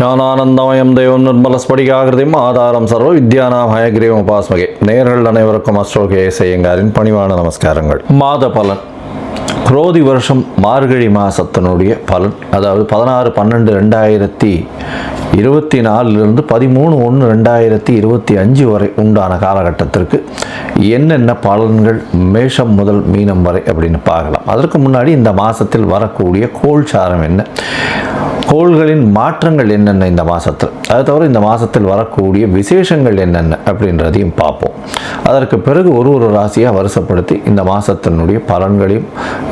ஞானானந்தமயம் தேவம் நிர்மலஸ்படிகாகிருதியும் ஆதாரம் சர்வ வித்யானாம் ஹயக்ரீவம் உபாஸ்மகே. நேர்கள் அனைவருக்கும் அஸ்ட்ரோகே செய்யங்காரின் பணிவான நமஸ்காரங்கள். மாத பலன் குரோதி வருஷம் மார்கழி மாதத்தினுடைய பலன், அதாவது 16/12/2024 13/1/2025 வரை உண்டான காலகட்டத்திற்கு என்னென்ன பலன்கள் மேஷம் முதல் மீனம் வரை அப்படின்னு பார்க்கலாம். அதற்கு முன்னாடி இந்த மாதத்தில் வரக்கூடிய கோள்சாரம் என்ன, கோள்களின் மாற்றங்கள் என்னென்ன இந்த மாதத்தில், அது தவிர இந்த மாதத்தில் வரக்கூடிய விசேஷங்கள் என்னென்ன அப்படின்றதையும் பார்ப்போம். அதற்கு பிறகு ஒரு ராசியாக வரிசைப்படுத்தி இந்த மாதத்தினுடைய பலன்களையும்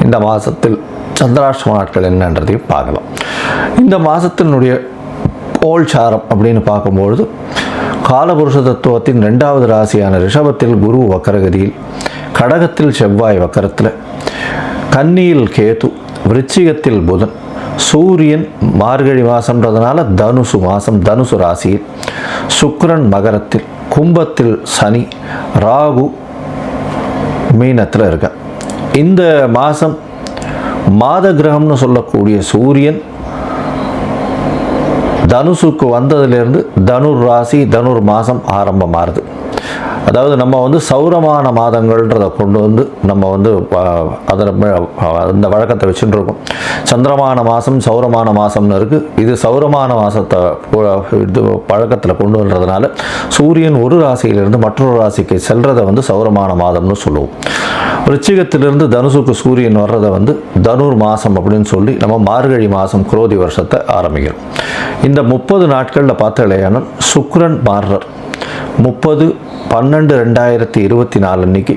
இந்த மாதத்தில் சந்திராஷ்டம நாட்கள் என்னன்றதையும் பார்க்கலாம். இந்த மாதத்தினுடைய கோள்சாரம் அப்படின்னு பார்க்கும்பொழுது காலபுருஷ தத்துவத்தின் 2வது ராசியான ரிஷபத்தில் குரு வக்கரகதியில், கடகத்தில் செவ்வாய் வக்கரத்தில், கன்னியில் கேது, விருச்சிகத்தில் புதன், சூரியன் மார்கழி மாதம்ன்றதுனால தனுசு மாதம் தனுசு ராசியில், சுக்கிரன் மகரத்தில், கும்பத்தில் சனி, ராகு மீனத்தில் இருக்க. இந்த மாதம் மாத கிரகம்னு சொல்லக்கூடிய சூரியன் தனுசுக்கு வந்ததிலிருந்து தனுர் ராசி தனுர் மாதம் ஆரம்பமாகுது. அதாவது நம்ம சௌரமான மாதங்கள்ன்றதை கொண்டு நம்ம அதில் அந்த வழக்கத்தை வச்சுட்டு இருக்கோம். சந்திரமான மாதம் சௌரமான மாதம்னு இருக்குது. இது சௌரமான மாதத்தை இது பழக்கத்தில் கொண்டு வர்றதுனால சூரியன் ஒரு ராசியிலிருந்து மற்றொரு ராசிக்கு செல்றதை சௌரமான மாதம்னு சொல்லுவோம். ரிச்சிகத்திலிருந்து தனுசுக்கு சூரியன் வர்றதை தனுர் மாதம் அப்படின்னு சொல்லி நம்ம மார்கழி மாதம் குரோதி வருஷத்தை ஆரம்பிக்கிறோம். இந்த 30 நாட்களில் பார்த்தாலேயானால் சுக்கிரன் மாறுறார். 30/12/2024 அன்னைக்கு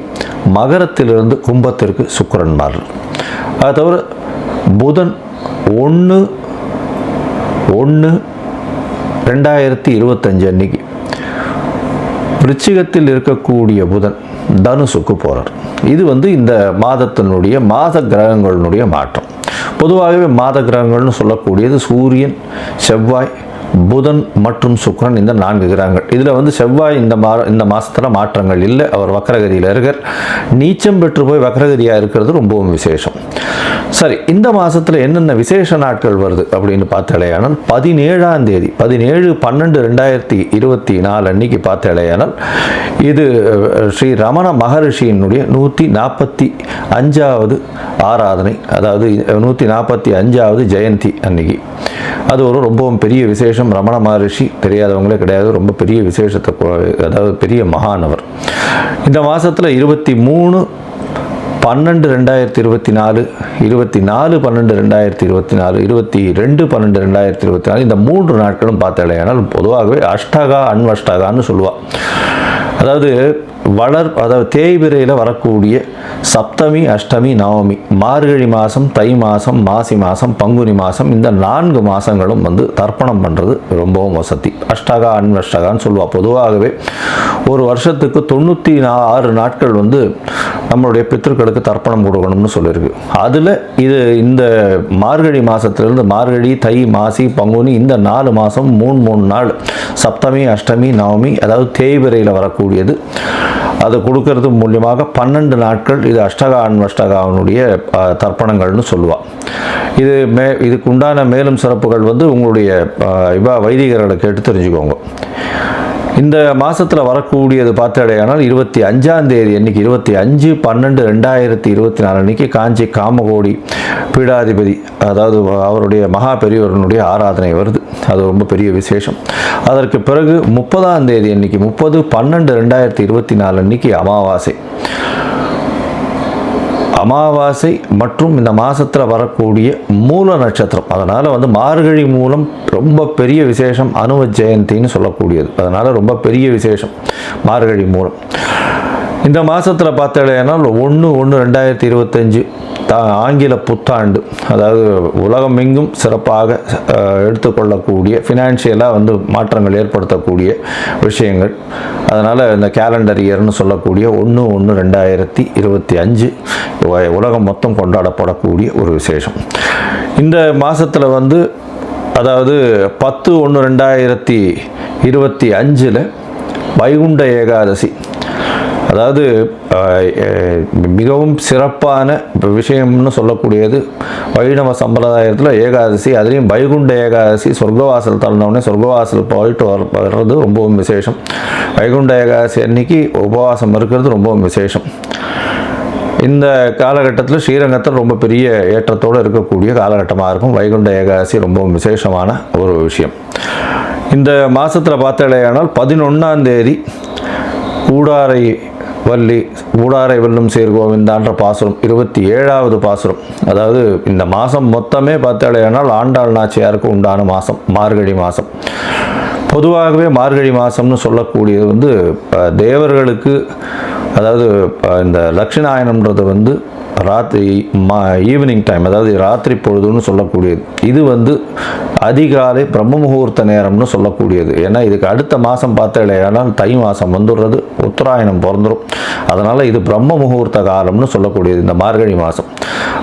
மகரத்திலிருந்து கும்பத்திற்கு சுக்கிரன் மாறுறார். அது தவிர புதன் 1/1/2025 அன்னைக்கு விருச்சிகத்தில் இருக்கக்கூடிய புதன் தனுசுக்கு போகிறார். இது இந்த மாதத்தினுடைய மாத கிரகங்களுடைய மாற்றம். பொதுவாகவே மாத கிரகங்கள்னு சொல்லக்கூடியது சூரியன், செவ்வாய், புதன் மற்றும் சுக்கிரன், இந்த 4 கிரகங்கள். இதில் செவ்வாய் இந்த மாதத்தில் மாற்றங்கள் இல்லை, அவர் வக்கரகதியில் இருக்கார். நீச்சம் பெற்று போய் வக்கரகதியாக இருக்கிறது ரொம்பவும் விசேஷம். சரி, இந்த மாதத்தில் என்னென்ன விசேஷ நாட்கள் வருது அப்படின்னு பார்த்தாலேயானால் 17ஆம் தேதி 17/12/2024 அன்னைக்கு பார்த்தாலேயானால் இது ஸ்ரீ ரமண மகரிஷியினுடைய 145வது ஆராதனை, அதாவது 145வது ஜெயந்தி அன்னைக்கு. அது ரொம்பவும் பெரிய விசேஷம். ரமண மகரிஷி தெரியாதவங்களே கிடையாது, ரொம்ப பெரிய விசேஷத்தை, அதாவது பெரிய மகானவர். இந்த மாதத்தில் 23/12/2024, 24/12/2024, 22/12/2024 இந்த 3 நாட்களும் பார்த்தாலேயானால் பொதுவாகவே அஷ்டகா அன்வஷ்டகான்னு சொல்லுவாள். அதாவது தேய்பிரையில் வரக்கூடிய சப்தமி, அஷ்டமி, நவமி, மார்கழி மாதம், தை மாதம், மாசி மாதம், பங்குனி மாதம், இந்த 4 மாதங்களும் தர்ப்பணம் பண்ணுறது ரொம்பவும் வசதி. அஷ்டகா அன்வஷ்டகான்னு சொல்லுவாள். பொதுவாகவே ஒரு வருஷத்துக்கு 96 நாட்கள் நம்மளுடைய பித்திருக்களுக்கு தர்ப்பணம் கொடுக்கணும்னு சொல்லியிருக்கு. அதில் இந்த மார்கழி மாதத்திலிருந்து மார்கழி, தை, மாசி, பங்குனி இந்த 4 மாதம் 3 நாள் சப்தமி, அஷ்டமி, நவமி, அதாவது தேய்பிரையில் வரக்கூடியது அதை கொடுக்கறது மூலியமாக 12 நாட்கள் இது அஷ்டகா அன்வஷ்டகாவினுடைய தர்ப்பணங்கள்னு சொல்லுவாள். இதுக்கு உண்டான மேலும் சிறப்புகள் உங்களுடைய வைதிகர்களை கேட்டு தெரிஞ்சுக்கோங்க. இந்த மாதத்தில் வரக்கூடியது பார்த்தாலேயானால் 25ஆம் தேதி அன்னைக்கு 25/12/2024 அன்னைக்கு காஞ்சி காமகோடி பீடாதிபதி, அதாவது அவருடைய மகா பெரியவர்களுடைய ஆராதனை வருது. அது ரொம்ப பெரிய விசேஷம். அதற்கு பிறகு 30ஆம் தேதி அன்னைக்கு 30/12/2024 அன்னைக்கு அமாவாசை மற்றும் இந்த மாதத்தில் வரக்கூடிய மூல நட்சத்திரம். அதனால் மார்கழி மூலம் ரொம்ப பெரிய விசேஷம், அனுவ ஜெயந்தின்னு சொல்லக்கூடியது. அதனால் ரொம்ப பெரிய விசேஷம் மார்கழி மூலம். இந்த மாதத்தில் பார்த்தாலேனால் 1/1/2025 ஆங்கில புத்தாண்டு, அதாவது உலகம் எங்கும் சிறப்பாக எடுத்துக்கொள்ளக்கூடிய ஃபினான்ஷியலாக மாற்றங்கள் ஏற்படுத்தக்கூடிய விஷயங்கள். அதனால் இந்த கேலண்டர் இயர்னு சொல்லக்கூடிய 1/1/2025 உலகம் மொத்தம் கொண்டாடப்படக்கூடிய ஒரு விசேஷம். இந்த மாதத்தில் அதாவது 10/1/2025 வைகுண்ட ஏகாதசி, அதாவது மிகவும் சிறப்பான விஷயம்னு சொல்லக்கூடியது வைணவ சம்பிரதாயத்தில் ஏகாதசி, அதுலேயும் வைகுண்ட ஏகாதசி, சொர்க்கவாசல் தள்ளினவுடனே சொர்க்கவாசல் போயிட்டு வர்றது ரொம்பவும் விசேஷம். வைகுண்ட ஏகாதசி அன்னைக்கு உபவாசம் இருக்கிறது ரொம்பவும் விசேஷம். இந்த காலகட்டத்தில் ஸ்ரீரங்கத்தில் ரொம்ப பெரிய ஏற்றத்தோடு இருக்கக்கூடிய காலகட்டமாக இருக்கும். வைகுண்ட ஏகாதசி ரொம்பவும் விசேஷமான ஒரு விஷயம். இந்த மாதத்தில் பார்த்தாலேயானால் 11ஆம் தேதி கூடாரை வெல்லும் சேர் கோவிந்தான்ற பாசுரம் 27வது பாசுரம். அதாவது இந்த மாதம் மொத்தமே பார்த்தாலேயானால் ஆண்டாள் நாச்சியாருக்கு உண்டான மாதம் மார்கழி மாதம். பொதுவாகவே மார்கழி மாதம்னு சொல்லக்கூடியது தேவர்களுக்கு, அதாவது இந்த லட்சுநாயனம்ன்றது ராத்திரி ஈவினிங் டைம், அதாவது ராத்திரி பொழுதுன்னு சொல்லக்கூடியது. இது அதிகாலை பிரம்ம முகூர்த்த நேரம்னு சொல்லக்கூடியது. ஏன்னா இதுக்கு அடுத்த மாதம் பார்த்தாலேயானால் தை மாதம் வந்துடுறது, உத்தராயணம் பிறந்துடும். அதனால் இது பிரம்ம முகூர்த்த காலம்னு சொல்லக்கூடியது இந்த மார்கழி மாதம்.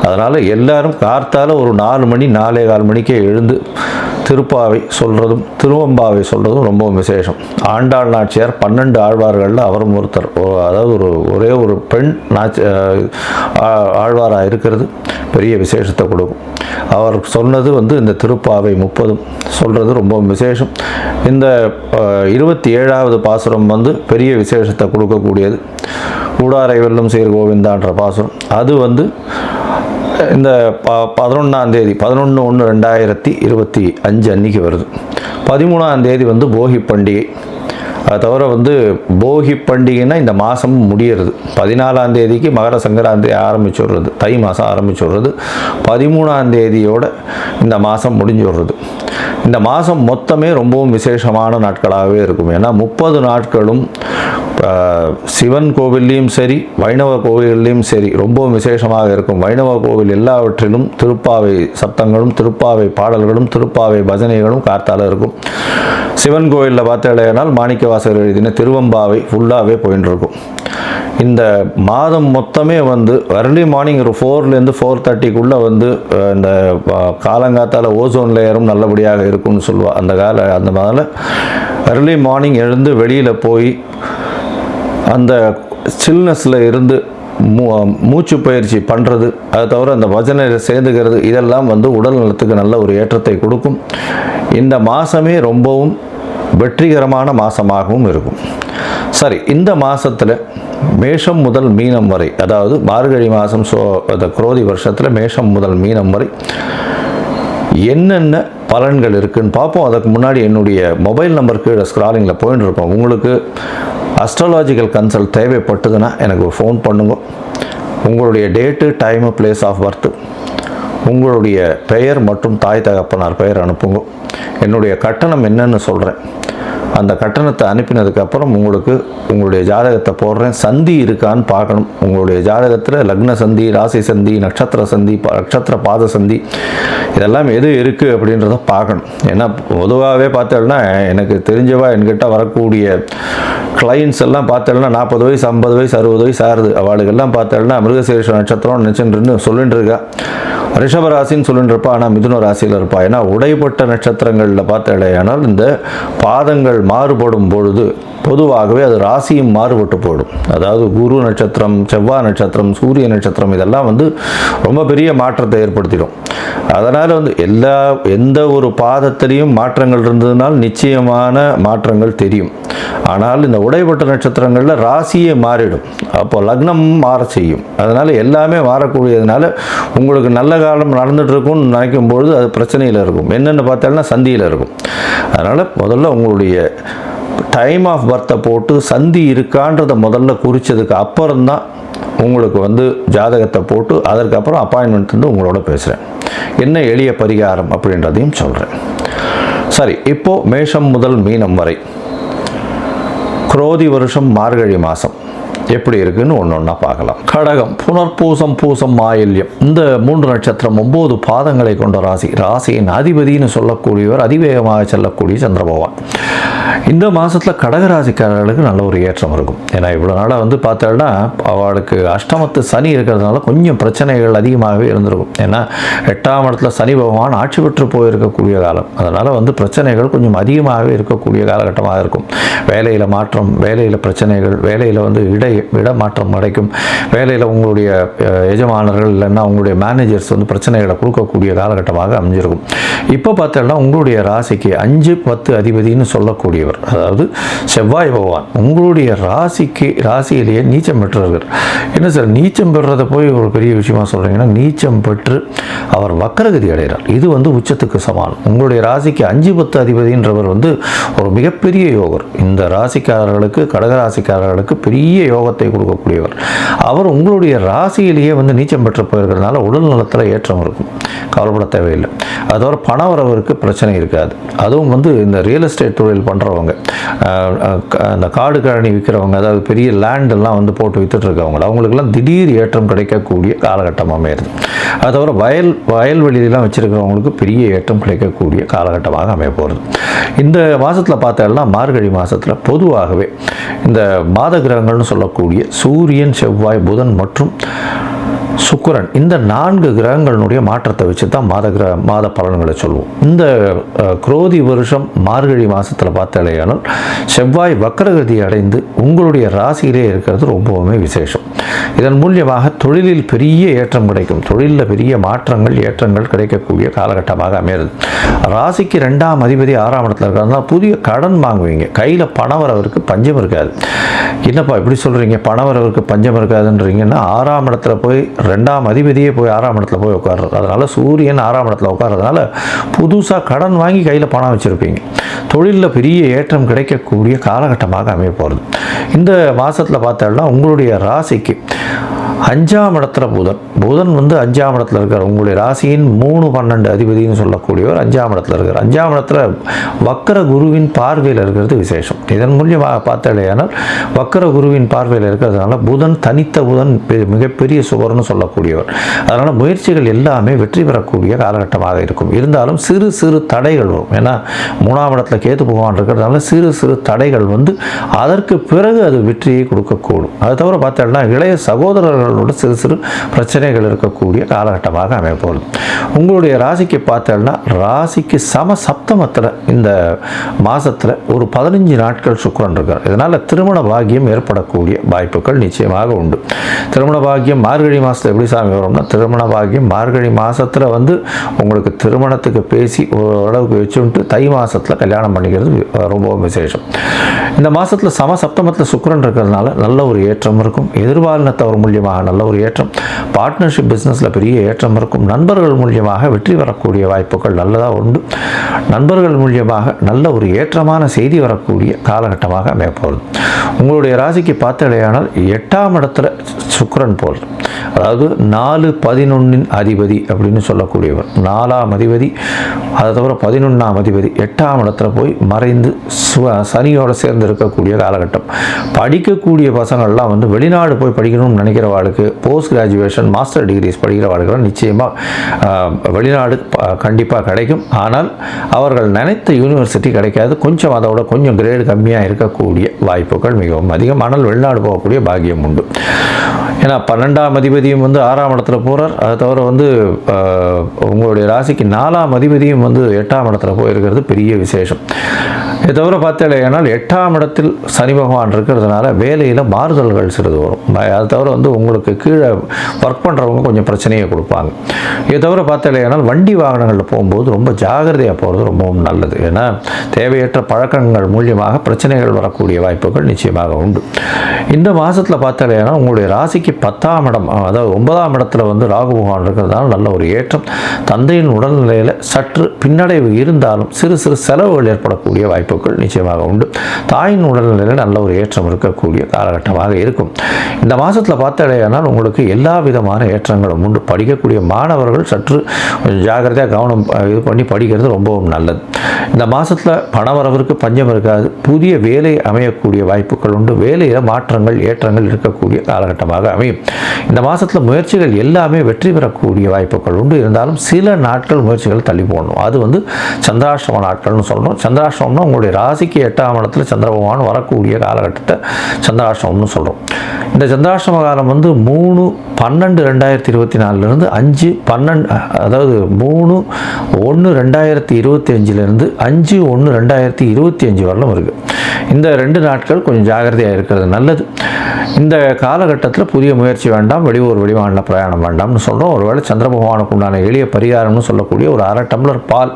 அதனால் எல்லாரும் கார்த்தால ஒரு 4 மணி 4:15 மணிக்கே எழுந்து திருப்பாவை சொல்கிறதும் திருவம்பாவை சொல்கிறதும் ரொம்ப விசேஷம். ஆண்டாள் நாச்சியார் 12 ஆழ்வார்களில் அவரும் ஒருத்தர். அதாவது ஒரே ஒரு பெண் ஆழ்வாராக இருக்கிறது பெரிய விசேஷத்தை கொடுக்கும். அவர் சொன்னது இந்த திருப்பாவை 30 சொல்கிறது ரொம்ப விசேஷம். இந்த 27வது பாசுரம் பெரிய விசேஷத்தை கொடுக்கக்கூடியது. கூடாரை வெல்லும் சேர் கோவிந்தான்ற பாசுரம் அது இந்த 11ஆம் தேதி 11/1/2025 அன்னைக்கு வருது. 13ஆம் தேதி போகி பண்டிகை. அது தவிர போகி பண்டிகைன்னா இந்த மாதம் முடியறது. 14ஆம் தேதிக்கு மகர சங்கராந்தி ஆரம்பிச்சுடுறது, தை மாதம் ஆரம்பிச்சுடுறது. 13ஆம் தேதியோட இந்த மாதம் முடிஞ்சுடுறது. இந்த மாதம் மொத்தமே ரொம்பவும் விசேஷமான நாட்களாகவே இருக்கும். ஏன்னா 30 நாட்களும் சிவன் கோவில்லையும் சரி வைணவ கோவில்லையும் சரி ரொம்பவும் விசேஷமாக இருக்கும். வைணவ கோவில் எல்லாவற்றிலும் திருப்பாவை சப்தங்களும் திருப்பாவை பாடல்களும் திருப்பாவை பஜனைகளும் கார்த்தால இருக்கும். சிவன் கோவிலில் பார்த்தாலேனால் மாணிக்கவாசகர் எழுதின திருவம்பாவை ஃபுல்லாகவே போயின்னு இருக்கும். இந்த மாதம் மொத்தமே early மார்னிங் ஒரு 4லேருந்து 4:30க்குள்ளே இந்த காலங்காத்தால் ஓசோன் லேயரும் நல்லபடியாக இருக்கும்னு சொல்லுவாள். அந்த மாதிரி early மார்னிங் எழுந்து வெளியில் போய் அந்த சில்னஸில் இருந்து மூச்சு பயிற்சி பண்ணுறது, அதை தவிர அந்த பஜனையில் சேர்ந்துக்கிறது, இதெல்லாம் உடல் நலத்துக்கு நல்ல ஒரு ஏற்றத்தை கொடுக்கும். இந்த மாதமே ரொம்பவும் வெற்றிகரமான மாதமாகவும் இருக்கும். சரி, இந்த மாதத்தில் மேஷம் முதல் மீனம் வரை, அதாவது மார்கழி மாதம் அந்த குரோதி வருஷத்தில் மேஷம் முதல் மீனம் வரை என்னென்ன பலன்கள் இருக்குதுன்னு பார்ப்போம். அதுக்கு முன்னாடி என்னுடைய மொபைல் நம்பர் கீழே ஸ்க்ராலிங்கில் போயின்னு இருப்போம். உங்களுக்கு அஸ்ட்ராலாஜிக்கல் கன்சல்ட் தேவைப்பட்டதுன்னா எனக்கு ஒரு ஃபோன் பண்ணுங்க. உங்களுடைய date, time, place of birth, உங்களுடைய பெயர் மற்றும் தாய் தகப்பனார் பெயர் அனுப்புங்க. என்னுடைய கட்டணம் என்னன்னு சொல்கிறேன். அந்த கட்டணத்தை அனுப்பினதுக்கப்புறம் உங்களுடைய ஜாதகத்தை போடுறேன். சந்தி இருக்கான்னு பார்க்கணும். உங்களுடைய ஜாதகத்தில் லக்ன சந்தி, ராசி சந்தி, நட்சத்திர சந்தி, நட்சத்திர பாத சந்தி, இதெல்லாம் எது இருக்குது அப்படின்றத பார்க்கணும். ஏன்னா பொதுவாகவே பார்த்தோம்னா எனக்கு தெரிஞ்சவா என்கிட்ட வரக்கூடிய கிளைண்ட்ஸ் எல்லாம் பார்த்தோம்னா 40 வயசு 50 வயசு 60 வயசு ஆகுது. அவளுக்கெல்லாம் பார்த்தோம்னா மிருகசீரிஷ நட்சத்திரம் நினச்சின்னு சொல்லிட்டு இருக்கா. ரிஷபராசின்னு சொல்லிட்டு இருப்பா, ஆனால் மிதுன ராசியில் இருப்பா. ஏன்னா உடைப்பட்ட நட்சத்திரங்களில் பார்த்தாலேயானால் இந்த பாதங்கள் மாறுபடும் பொழுது பொதுவாகவே அது ராசியும் மாறுபட்டு போயிடும். அதாவது குரு நட்சத்திரம், செவ்வாய் நட்சத்திரம், சூரிய நட்சத்திரம் இதெல்லாம் ரொம்ப பெரிய மாற்றத்தை ஏற்படுத்திடும். அதனால் எந்த ஒரு பாதத்திலையும் மாற்றங்கள் இருந்ததுனால் நிச்சயமான மாற்றங்கள் தெரியும். ஆனால் இந்த உடைப்பட்ட நட்சத்திரங்களில் ராசியே மாறிடும். அப்போ லக்னம் மாற செய்யும். அதனால் எல்லாமே மாறக்கூடியதுனால உங்களுக்கு நல்ல காலம் நடந்துட்டு இருக்கும்னு நினைக்கும் பொழுது அது பிரச்சனையில் இருக்கும். என்னென்னு பார்த்தாலும் சந்தியில் இருக்கும். அதனால் முதல்ல உங்களுடைய டைம் ஆஃப் பர்த்தை போட்டு சந்தி இருக்கான்றதை முதல்ல குறித்ததுக்கு அப்புறம்தான் உங்களுக்கு ஜாதகத்தை போட்டு அதற்கப்புறம் அப்பாயின்மெண்ட் உங்களோட பேசுகிறேன். என்ன எளிய பரிகாரம் அப்படின்றதையும் சொல்கிறேன். சரி, இப்போது மேஷம் முதல் மீனம் வரை குரோதி வருஷம் மார்கழி மாதம் எப்படி இருக்குன்னு ஒன்றா பார்க்கலாம். கடகம், புனர்பூசம், பூசம், ஆயில்யம், இந்த 3 நட்சத்திரம் 9 பாதங்களை கொண்ட ராசி. ராசியின் அதிபதினு சொல்லக்கூடியவர் அதிவேகமாக செல்லக்கூடிய சந்திர பகவான். இந்த மாதத்தில் கடகராசிக்காரர்களுக்கு நல்ல ஒரு ஏற்றம் இருக்கும். ஏன்னா இவ்வளோ நாளாக வந்து பார்த்தோன்னா அவளுக்கு அஷ்டமத்து சனி இருக்கிறதுனால கொஞ்சம் பிரச்சனைகள் அதிகமாகவே இருந்திருக்கும். ஏன்னா 8ஆம் இடத்துல சனி பகவான் ஆட்சி பெற்று போயிருக்கக்கூடிய காலம். அதனால் வந்து பிரச்சனைகள் கொஞ்சம் அதிகமாகவே இருக்கக்கூடிய காலகட்டமாக இருக்கும். வேலையில் மாற்றம், வேலையில் பிரச்சனைகள், வேலையில் வந்து இட மாற்றம் கிடைக்கும். வேலையில் உங்களுடைய எஜமானர்கள் இல்லைன்னா உங்களுடைய மேனேஜர்ஸ் வந்து பிரச்சனைகளை கொடுக்கக்கூடிய காலகட்டமாக அமைஞ்சிருக்கும். இப்போ பார்த்தோன்னா உங்களுடைய ராசிக்கு 5-10 அதிபதினு சொல்லக்கூடியவர், அதாவது செவ்வாய் பகவான் உங்களுடைய ராசியிலேயே நீச்சம் பெற்றவர். என்ன சார் நீச்சம் பெறுறதை போய் ஒரு பெரிய விஷயமா சொல்கிறீங்கன்னா, நீச்சம் பெற்று அவர் வக்கரகதி அடைகிறார். இது வந்து உச்சத்துக்கு சமானம். உங்களுடைய ராசிக்கு 5-10 அதிபதின்றவர் வந்து ஒரு மிகப்பெரிய யோகர். இந்த ராசிக்காரர்களுக்கு, கடகராசிக்காரர்களுக்கு பெரிய யோகத்தை கொடுக்கக்கூடியவர். அவர் உங்களுடைய ராசியிலேயே வந்து நீச்சம் பெற்று போயிருக்கிறதுனால உடல் நலத்தில் ஏற்றம் இருக்கும், கவலைப்பட தேவையில்லை. அதோட பணவரவருக்கு பிரச்சனை இருக்காது. அதுவும் வந்து இந்த ரியல் எஸ்டேட் தொழில் பண்ணுறவங்க, அந்த காடு கழனி விற்கிறவங்க, அதாவது பெரிய லேண்டெல்லாம் வந்து போட்டு விற்றுட்ருக்கவங்க, அவங்களுக்கெல்லாம் திடீர் ஏற்றம் கிடைக்கக்கூடிய காலகட்டம் அமையிறது. அது தவிர வயல்வெளியெல்லாம் வச்சுருக்கிறவங்களுக்கு பெரிய ஏற்றம் கிடைக்கக்கூடிய காலகட்டமாக அமைய போகிறது. இந்த மாதத்தில் பார்த்தோம்னா மார்கழி மாதத்தில் பொதுவாகவே இந்த மாத கிரகங்கள்னு சொல்லக்கூடிய சூரியன், செவ்வாய், புதன் மற்றும் சுக்கிரன், இந்த 4 கிரகங்களுடைய மாற்றத்தை வச்சு தான் மாத பலன்களை சொல்லுவோம். இந்த குரோதி வருஷம் மார்கழி மாதத்தில் பார்த்தாலேயானால் செவ்வாய் வக்கரகதி அடைந்து உங்களுடைய ராசியிலே இருக்கிறது ரொம்பவுமே விசேஷம். இதன் மூலியமாக தொழிலில் பெரிய ஏற்றம் கிடைக்கும். தொழிலில் பெரிய மாற்றங்கள், ஏற்றங்கள் கிடைக்கக்கூடிய காலகட்டமாக அமைகிறது. ராசிக்கு 2ஆம் அதிபதி 6ஆம் இடத்துல இருக்கிறதுனால புதிய கடன் வாங்குவீங்க. கையில் பணவரவருக்கு பஞ்சம் இருக்காது. என்னப்பா இப்படி சொல்கிறீங்க, பணவரவருக்கு பஞ்சம் இருக்காதுன்றீங்கன்னா, 6ஆம் இடத்துல போய் 2ஆம் அதிபதியே போய் 6ஆம் இடத்துல போய் உட்கார்றது. அதனால் சூரியன் 6ஆம் இடத்துல உட்கார்றதுனால புதுசாக கடன் வாங்கி கையில் பணம் வச்சுருப்பீங்க. தொழிலில் பெரிய ஏற்றம் கிடைக்கக்கூடிய காலகட்டமாக அமைய போகிறது. இந்த மாதத்தில் பார்த்தோம்னா உங்களுடைய ராசிக்கு 5ஆம் இடத்துல புதன் வந்து 5ஆம் இடத்துல இருக்கார். உங்களுடைய ராசியின் 3-12 அதிபதினு சொல்லக்கூடியவர் 5ஆம் இடத்துல இருக்கார். 5ஆம் இடத்துல வக்கர குருவின் பார்வையில் இருக்கிறது விசேஷம். இதன் மூலியமாக பார்த்தாலேயானால் வக்கர குருவின் பார்வையில் இருக்கிறதுனால புதன், தனித்த புதன் மிகப்பெரிய சுவர்னு சொல்லக்கூடியவர். அதனால் முயற்சிகள் எல்லாமே வெற்றி பெறக்கூடிய காலகட்டமாக இருக்கும். இருந்தாலும் சிறு சிறு தடைகள் வரும். ஏன்னா 3ஆம் இடத்துல கேது பகவான் இருக்கிறதுனால சிறு சிறு தடைகள் வந்து அதற்கு பிறகு அது வெற்றியை கொடுக்கக்கூடும். அது தவிர பார்த்தோம்னா இளைய சகோதரர்களோட சிறு சிறு பிரச்சனைகள் இருக்கக்கூடிய காலகட்டமாக அமைப்போம். உங்களுடைய ராசிக்கு பார்த்தோம்னா ராசிக்கு சப்தமத்தில் இந்த மாதத்தில் ஒரு 15 நாட்கள் சுக்கிரன் இருக்கார். இதனால் திருமண பாக்கியம் ஏற்படக்கூடிய வாய்ப்புகள் நிச்சயமாக உண்டு. திருமண பாக்கியம் மார்கழி மாதத்தில் எப்படி சாமி வரும்னா, திருமண பாக்கியம் மார்கழி மாதத்தில் வந்து உங்களுக்கு திருமணத்துக்கு பேசி ஓரளவுக்கு வச்சுட்டு தை மாதத்தில் கல்யாணம் பண்ணிக்கிறது ரொம்பவும் விசேஷம். இந்த மாதத்தில் சப்தமத்தில் சுக்கிரன் இருக்கிறதுனால நல்ல ஒரு ஏற்றம் இருக்கும். எதிர்பாலினத்தவர் மூலியமாக நல்ல ஒரு ஏற்றம், பார்ட்னர்ஷிப் பிஸ்னஸில் பெரிய ஏற்றம் இருக்கும். நண்பர்கள் மூலியமாக வெற்றி வரக்கூடிய வாய்ப்புகள் நல்லதாக உண்டு. நண்பர்கள் மூலியமாக நல்ல ஒரு ஏற்றமான செய்தி வரக்கூடிய காலகட்டமாக அமையப்போகுது. உங்களுடைய ராசிக்கு பார்த்தாலேயானால் 8ஆம் இடத்துல சுக்கிரன் போல், அதாவது 4-11 அதிபதி அப்படின்னு சொல்லக்கூடியவர், 4ஆம் அதிபதி, அதை தவிர 11ஆம் அதிபதி 8ஆம் இடத்துல போய் மறைந்து சனியோடு சேர்ந்து இருக்கக்கூடிய காலகட்டம். படிக்கக்கூடிய பசங்கள்லாம் வந்து வெளிநாடு போய் படிக்கணும்னு நினைக்கிற வாழ்க்கை, போஸ்ட் கிராஜுவேஷன், மாஸ்டர் டிகிரிஸ் படிக்கிற வாழ்க்கைலாம் நிச்சயமாக வெளிநாடு கண்டிப்பாக கிடைக்கும். ஆனால் அவர்கள் நினைத்த யூனிவர்சிட்டி கிடைக்காது. கொஞ்சம் அதோட கொஞ்சம் கிரேடு கம்மியாக இருக்கக்கூடிய வாய்ப்புகள் மிகவும் அதிகம். ஆனால் வெளிநாடு போகக்கூடிய பாக்கியம் உண்டு. ஏன்னா 12ஆம் அதிபதியும் வந்து 6ஆம் இடத்துல போகிறார். அதை தவிர வந்து உங்களுடைய ராசிக்கு 4ஆம் அதிபதியும் வந்து 8ஆம் இடத்துல போயிருக்கிறது பெரிய விசேஷம். இதை தவிர பார்த்தாலேயானால் 8ஆம் இடத்தில் சனி பகவான் இருக்கிறதுனால வேலையில் மாறுதல்கள் சிறிது வரும். அதை தவிர வந்து உங்களுக்கு கீழே ஒர்க் பண்ணுறவங்க கொஞ்சம் பிரச்சனையை கொடுப்பாங்க. இதை தவிர பார்த்தாலேயானால் வண்டி வாகனங்களில் போகும்போது ரொம்ப ஜாகிரதையாக போகிறது ரொம்பவும் நல்லது. ஏன்னா தேவையற்ற பழக்கங்கள் மூலியமாக பிரச்சனைகள் வரக்கூடிய வாய்ப்புகள் நிச்சயமாக உண்டு. இந்த மாதத்தில் பார்த்தாலேயானால் உங்களுடைய ராசிக்கு 10ஆம் இடம், அதாவது 9ஆம் இடத்துல வந்து ராகு பகவான் இருக்கிறதுனால நல்ல ஒரு ஏற்றம். தந்தையின் உடல்நிலையில் சற்று பின்னடைவு இருந்தாலும் சிறு சிறு செலவுகள் ஏற்படக்கூடிய வாய்ப்புகள் நிச்சயமாக உண்டு. தாயின் உடல்நிலையில் நல்ல ஒரு ஏற்றம் இருக்கக்கூடிய காலகட்டமாக இருக்கும். இந்த மாதத்தில் பார்த்தாலேயானால் உங்களுக்கு எல்லா விதமான ஏற்றங்களும் உண்டு. படிக்கக்கூடிய மாணவர்கள் சற்று ஜாகிரதையாக கவனம் இது பண்ணி படிக்கிறது ரொம்பவும் நல்லது. இந்த மாதத்தில் பணவரவிற்கு பஞ்சம் இருக்காது. புதிய வேலை அமையக்கூடிய வாய்ப்புகள் உண்டு. வேலையில் மாற்றங்கள், ஏற்றங்கள் இருக்கக்கூடிய காலகட்டமாக அமையும். இந்த மாதத்தில் முயற்சிகள் எல்லாமே வெற்றி பெறக்கூடிய வாய்ப்புகள் உண்டு. இருந்தாலும் சில நாட்கள் முயற்சிகள் தள்ளி போடணும். அது வந்து சந்திராஷ்டம நாட்கள்னு சொல்லணும். சந்திராஷ்டமம்னா உங்களுடைய உங்களுடைய ராசிக்கு 8ஆம் இடத்துல சந்திர பகவான் வரக்கூடிய காலகட்டத்தை சந்திராஷ்டமம்னு சொல்கிறோம். இந்த சந்திராஷ்டம காலம் வந்து 3/12/2024 5/12, அதாவது 3/1/2025 5/1/2025 வரலும் இருக்குது. இந்த 2 நாட்கள் கொஞ்சம் ஜாகிரதையாக இருக்கிறது நல்லது. இந்த காலகட்டத்தில் புதிய முயற்சி வேண்டாம், வெளியூர் வெளிமாநில பிரயாணம் வேண்டாம்னு சொல்கிறோம். ஒருவேளை சந்திர பகவானுக்கு உண்டான எளிய பரிகாரம்னு சொல்லக்கூடிய ஒரு 1/2 டம்ளர் பால்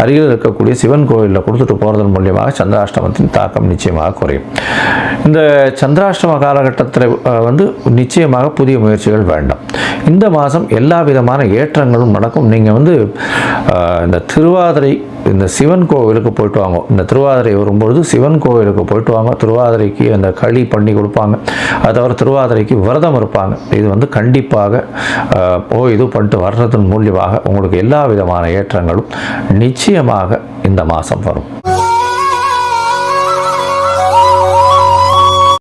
அருகில் இருக்கக்கூடிய சிவன் கோயிலில் கொடுத்துட்டு போகிறதன் மூலியமாக சந்திராஷ்டமத்தின் தாக்கம் நிச்சயமாக குறையும். இந்த சந்திராஷ்டம காலகட்டத்தில் வந்து நிச்சயமாக புதிய முயற்சிகள் வேண்டாம். இந்த மாதம் எல்லா விதமான ஏற்றங்களும் நடக்கும். நீங்கள் வந்து இந்த திருவாதிரை இந்த சிவன் கோவிலுக்கு போயிட்டு வாங்க. இந்த திருவாதிரை வரும்பொழுது சிவன் கோவிலுக்கு போயிட்டு வாங்க. திருவாதிரைக்கு அந்த களி பண்ணி கொடுப்பாங்க. அது தவிர திருவாதிரைக்கு விரதம் இருப்பாங்க. இது வந்து கண்டிப்பாக இது பண்ணிட்டு வர்றதன் மூலியமாக உங்களுக்கு எல்லா விதமான ஏற்றங்களும் நிச்சயமாக இந்த மாதம் வரும்.